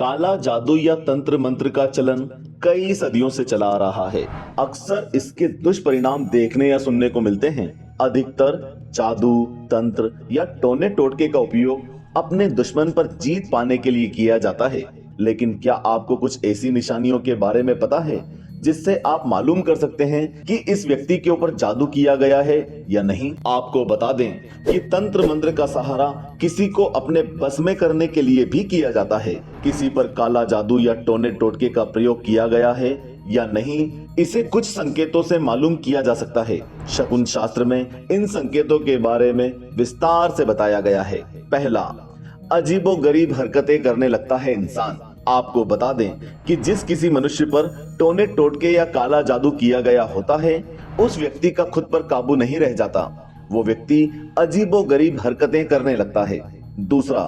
काला जादू या तंत्र मंत्र का चलन कई सदियों से चला आ रहा है। अक्सर इसके दुष्परिणाम देखने या सुनने को मिलते हैं। अधिकतर जादू, तंत्र या टोने टोटके का उपयोग अपने दुश्मन पर जीत पाने के लिए किया जाता है। लेकिन क्या आपको कुछ ऐसी निशानियों के बारे में पता है जिससे आप मालूम कर सकते हैं कि इस व्यक्ति के ऊपर जादू किया गया है या नहीं? आपको बता दें कि तंत्र मंत्र का सहारा किसी को अपने बस में करने के लिए भी किया जाता है। किसी पर काला जादू या टोने टोटके का प्रयोग किया गया है या नहीं, इसे कुछ संकेतों से मालूम किया जा सकता है। शकुन शास्त्र में इन संकेतों के बारे में विस्तार से बताया गया है। पहला, अजीबोगरीब हरकतें करने लगता है इंसान। आपको बता दें कि जिस किसी मनुष्य पर टोने टोटके या काला जादू किया गया होता है, उस व्यक्ति का खुद पर काबू नहीं रह जाता। वो व्यक्ति अजीबोगरीब हरकतें करने लगता है। दूसरा,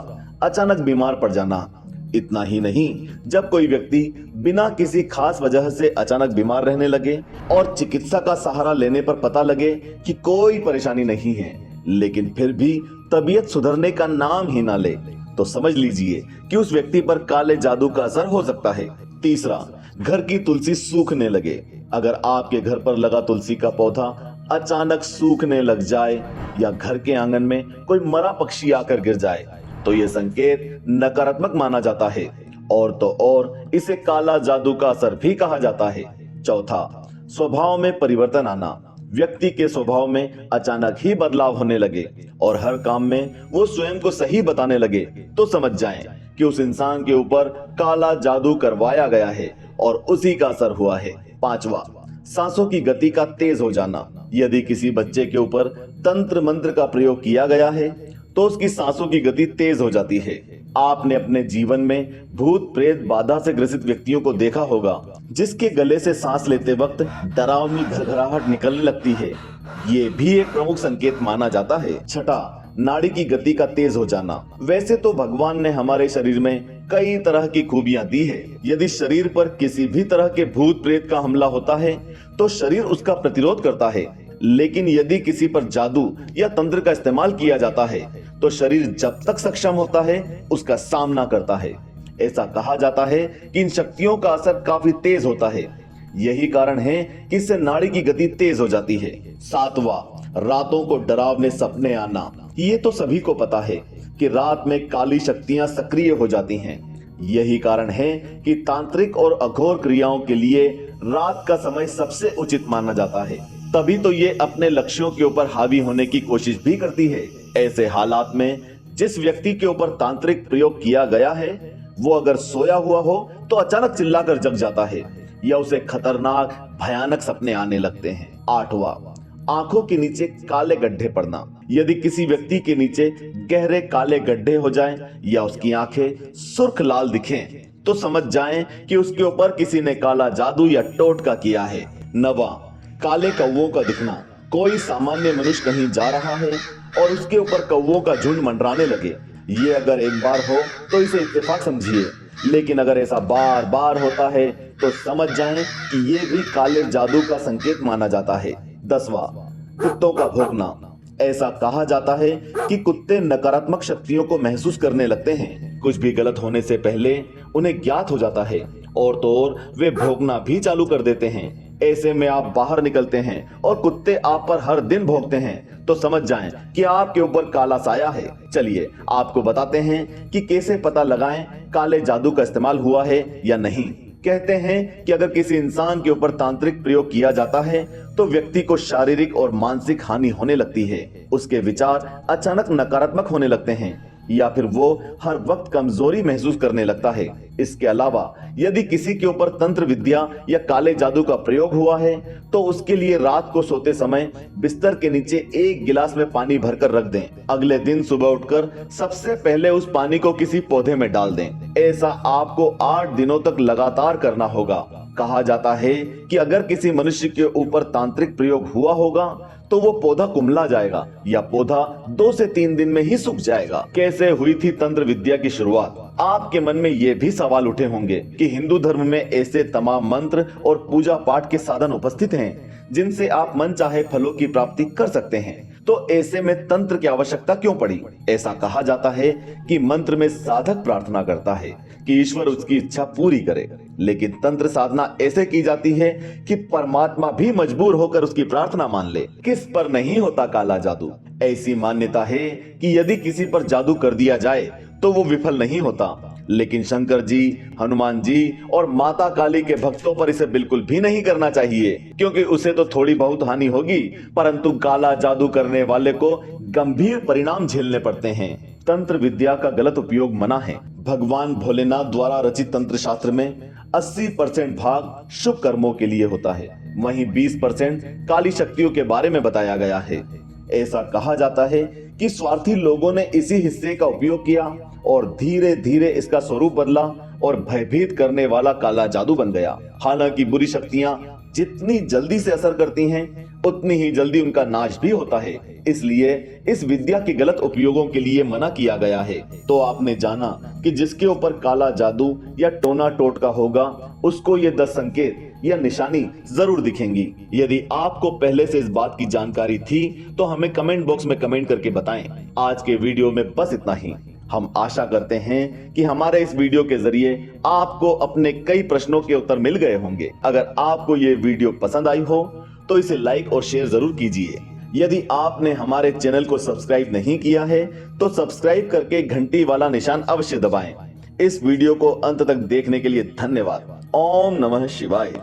अचानक बीमार पड़ जाना। इतना ही नहीं, जब कोई व्यक्ति बिना किसी खास वजह से अचानक बीमार रहने लगे और चिकित्सा का सहारा लेने पर पता लगे कि कोई परेशानी नहीं है, लेकिन फिर भी तबीयत सुधरने का नाम ही ना ले, तो समझ लीजिए कि उस व्यक्ति पर काले जादू का असर हो सकता है। तीसरा, घर की तुलसी सूखने लगे। अगर आपके घर पर लगा तुलसी का पौधा अचानक सूखने लग जाए या घर के आंगन में कोई मरा पक्षी आकर गिर जाए, तो यह संकेत नकारात्मक माना जाता है और तो और इसे काला जादू का असर भी कहा जाता है। चौथा, स्वभाव में परिवर्तन आना। व्यक्ति के स्वभाव में अचानक ही बदलाव होने लगे और हर काम में वो स्वयं को सही बताने लगे, तो समझ जाएं कि उस इंसान के ऊपर काला जादू करवाया गया है और उसी का असर हुआ है। पांचवा, सांसों की गति का तेज हो जाना। यदि किसी बच्चे के ऊपर तंत्र मंत्र का प्रयोग किया गया है तो उसकी सांसों की गति तेज हो जाती है। आपने अपने जीवन में भूत प्रेत बाधा से ग्रसित व्यक्तियों को देखा होगा, जिसके गले से सांस लेते वक्त डरावनी घरघराहट निकलने लगती है। ये भी एक प्रमुख संकेत माना जाता है। छठा, नाड़ी की गति का तेज हो जाना। वैसे तो भगवान ने हमारे शरीर में कई तरह की खूबियां दी है। यदि शरीर पर किसी भी तरह के भूत प्रेत का हमला होता है तो शरीर उसका प्रतिरोध करता है, लेकिन यदि किसी पर जादू या तंत्र का इस्तेमाल किया जाता है तो शरीर जब तक सक्षम होता है उसका सामना करता है। ऐसा कहा जाता है कि इन शक्तियों का असर काफी तेज होता है। यही कारण है कि इससे नाड़ी की गति तेज हो जाती है। सातवां, रातों को डरावने सपने आना। ये तो सभी को पता है कि रात में काली शक्तियां सक्रिय हो जाती हैं। यही कारण है कि तांत्रिक और अघोर क्रियाओं के लिए रात का समय सबसे उचित माना जाता है। तभी तो ये अपने लक्ष्यों के ऊपर हावी होने की कोशिश भी करती है। ऐसे हालात में जिस व्यक्ति के ऊपर तांत्रिक प्रयोग किया गया है वो अगर सोया हुआ हो तो अचानक चिल्लाकर जग जाता है या उसे खतरनाक भयानक सपने आने लगते हैं। आठवां, आंखों के नीचे काले गड्ढे पड़ना। यदि किसी व्यक्ति के नीचे गहरे काले गड्ढे हो जाएं या उसकी आंखें सुर्ख लाल दिखें तो समझ जाएं कि उसके ऊपर किसी ने काला जादू या टोटका किया है। नवां, काले कौवों का दिखना। कोई सामान्य मनुष्य कहीं जा रहा है और उसके ऊपर कौवों का झुंड मंडराने लगे। ये अगर एक बार हो तो इसे इत्तेफाक समझिए, लेकिन अगर ऐसा बार बार होता है तो समझ जाएं कि ये भी काले जादू का संकेत माना जाता है। 10वां, कुत्तों का भौंकना। ऐसा कहा जाता है कि कुत्ते नकारात्मक शक्तियों को महसूस करने लगते हैं। कुछ भी गलत होने से पहले उन्हें ज्ञात हो जाता है और तो और वे भौंकना भी चालू कर देते हैं। ऐसे में आप बाहर निकलते हैं और कुत्ते आप पर हर दिन भौंकते हैं तो समझ जाएं कि आपके ऊपर काला साया है। चलिए आपको बताते हैं कि कैसे पता लगाएं काले जादू का इस्तेमाल हुआ है या नहीं। कहते हैं कि अगर किसी इंसान के ऊपर तांत्रिक प्रयोग किया जाता है तो व्यक्ति को शारीरिक और मानसिक हानि होने लगती है। उसके विचार अचानक नकारात्मक होने लगते हैं या फिर वो हर वक्त कमजोरी महसूस करने लगता है। इसके अलावा यदि किसी के ऊपर तंत्र विद्या या काले जादू का प्रयोग हुआ है तो उसके लिए रात को सोते समय बिस्तर के नीचे एक गिलास में पानी भरकर रख दें। अगले दिन सुबह उठकर सबसे पहले उस पानी को किसी पौधे में डाल दें। ऐसा आपको 8 दिनों तक लगातार करना होगा। कहा जाता है कि अगर किसी मनुष्य के ऊपर तांत्रिक प्रयोग हुआ होगा तो वो पौधा कुम्हला जाएगा या पौधा 2 से 3 दिन में ही सूख जाएगा। कैसे हुई थी तंत्र विद्या की शुरुआत? आपके मन में ये भी सवाल उठे होंगे कि हिंदू धर्म में ऐसे तमाम मंत्र और पूजा पाठ के साधन उपस्थित हैं जिनसे आप मन चाहे फलों की प्राप्ति कर सकते हैं। तो ऐसे में तंत्र की आवश्यकता क्यों पड़ी? ऐसा कहा जाता है कि मंत्र में साधक प्रार्थना करता है कि ईश्वर उसकी इच्छा पूरी करे, लेकिन तंत्र साधना ऐसे की जाती है कि परमात्मा भी मजबूर होकर उसकी प्रार्थना मान ले। किस पर नहीं होता काला जादू? ऐसी मान्यता है कि यदि किसी पर जादू कर दिया जाए तो वो विफल नहीं होता, लेकिन शंकर जी, हनुमान जी और माता काली के भक्तों पर इसे बिल्कुल भी नहीं करना चाहिए, क्योंकि उसे तो थोड़ी बहुत हानि होगी, परंतु काला जादू करने वाले को गंभीर परिणाम झेलने पड़ते हैं। तंत्र विद्या का गलत उपयोग मना है। भगवान भोलेनाथ द्वारा रचित तंत्र शास्त्र में 80% भाग शुभ कर्मों के लिए होता है, वहीं 20% काली शक्तियों के बारे में बताया गया है। ऐसा कहा जाता है कि स्वार्थी लोगों ने इसी हिस्से का उपयोग किया और धीरे धीरे इसका स्वरूप बदला और भयभीत करने वाला काला जादू बन गया। हालांकि बुरी शक्तियां जितनी जल्दी से असर करती हैं, उतनी ही जल्दी उनका नाश भी होता है। इसलिए इस विद्या के गलत उपयोगों के लिए मना किया गया है। तो आपने जाना कि जिसके ऊपर काला जादू या टोना टोटका होगा, उसको ये 10 संकेत या निशानी जरूर दिखेंगी। यदि आपको पहले से इस बात की जानकारी थी तो हमें कमेंट बॉक्स में कमेंट करके बताएं। आज के वीडियो में बस इतना ही। हम आशा करते हैं कि हमारे इस वीडियो के जरिए आपको अपने कई प्रश्नों के उत्तर मिल गए होंगे। अगर आपको ये वीडियो पसंद आई हो तो इसे लाइक और शेयर जरूर कीजिए। यदि आपने हमारे चैनल को सब्सक्राइब नहीं किया है तो सब्सक्राइब करके घंटी वाला निशान अवश्य दबाएं। इस वीडियो को अंत तक देखने के लिए धन्यवाद। ओम नमः शिवाय।